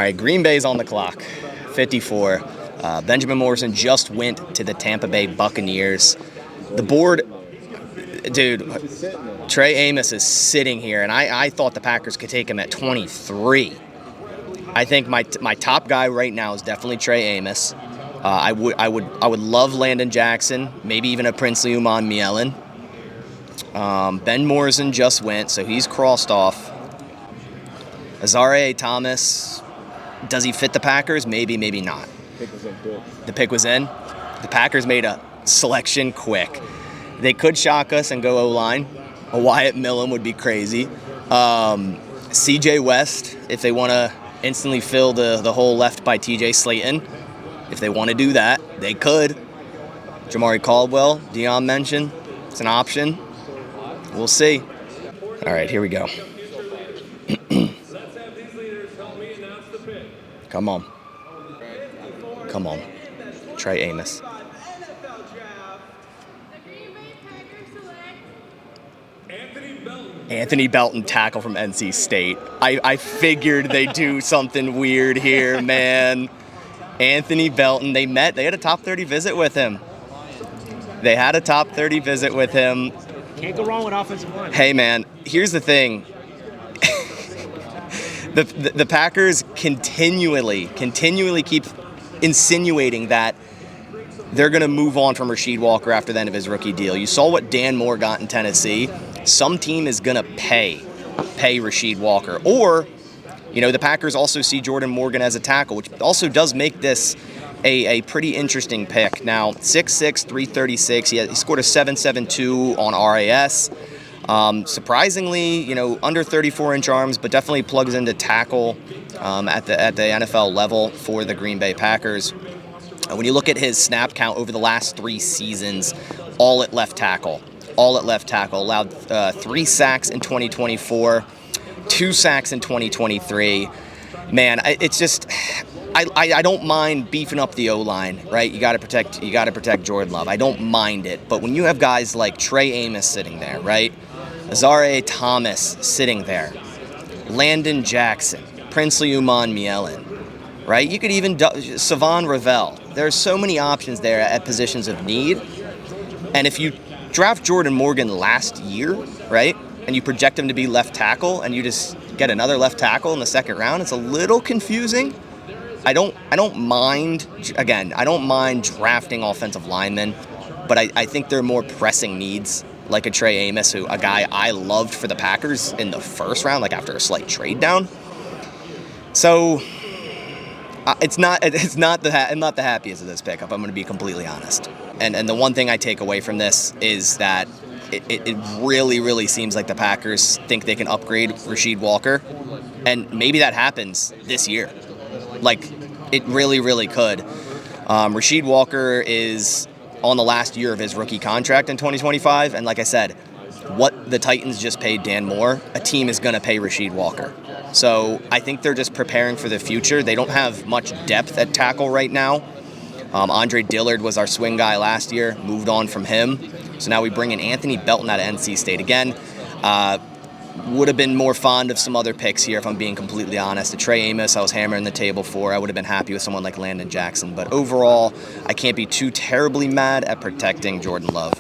All right, Green Bay's on the clock, 54. Benjamin Morrison just went to the Tampa Bay Buccaneers. The board, dude, Trey Amos is sitting here, and I thought the Packers could take him at 23. I think my top guy right now is definitely Trey Amos. I would love Landon Jackson, maybe even a Princely Uman Mielen. Ben Morrison just went, so he's crossed off. Azareye'h Thomas, does he fit the Packers? Maybe, maybe not. The pick was in. The Packers made a selection quick. They could shock us and go O-line. A Wyatt Millen would be crazy. CJ West, if they want to instantly fill the hole left by TJ Slayton, if they want to do that, they could. Jamari Caldwell, Dion mentioned, it's an option. We'll see. All right, here we go. Come on. Come on. Trey Amos. Anthony Belton, tackle from NC State. I figured they'd do something weird here, man. Anthony Belton, they had a top 30 visit with him. Can't go wrong with offensive line. Hey, man, here's the thing. The Packers continually keep insinuating that they're going to move on from Rasheed Walker after the end of his rookie deal. You saw what Dan Moore got in Tennessee. Some team is going to pay Rasheed Walker. Or, the Packers also see Jordan Morgan as a tackle, which also does make this a pretty interesting pick. Now, 6'6", 336. He scored a 7.72 on RAS. Surprisingly, under 34-inch arms, but definitely plugs into tackle at the NFL level for the Green Bay Packers. When you look at his snap count over the last 3 seasons, all at left tackle. Allowed 3 sacks in 2024, 2 sacks in 2023. Man, it's just I don't mind beefing up the O-line, right? You got to protect Jordan Love. I don't mind it, but when you have guys like Trey Amos sitting there, right? Azareye'h Thomas sitting there, Landon Jackson, Princely Uman Mielen, right? You could even Savon Ravel. There's so many options there at positions of need, and if you draft Jordan Morgan last year, right, and you project him to be left tackle, and you just get another left tackle in the second round, it's a little confusing. I don't mind drafting offensive linemen, but I think there are more pressing needs, like a Trey Amos, a guy I loved for the Packers in the first round, like after a slight trade down. So I'm not the happiest of this pickup. I'm going to be completely honest. And the one thing I take away from this is that it really, really seems like the Packers think they can upgrade Rasheed Walker, and maybe that happens this year. Like, it really, really could. Rasheed Walker is on the last year of his rookie contract in 2025, and like I said, what the Titans just paid Dan Moore, a team is going to pay Rasheed Walker. So I think they're just preparing for the future. They don't have much depth at tackle right now. Andre Dillard was our swing guy last year, moved on from him. So now we bring in Anthony Belton out of NC State again. Would have been more fond of some other picks here, if I'm being completely honest. The Trey Amos, I was hammering the table for. I would have been happy with someone like Landon Jackson. But overall, I can't be too terribly mad at protecting Jordan Love.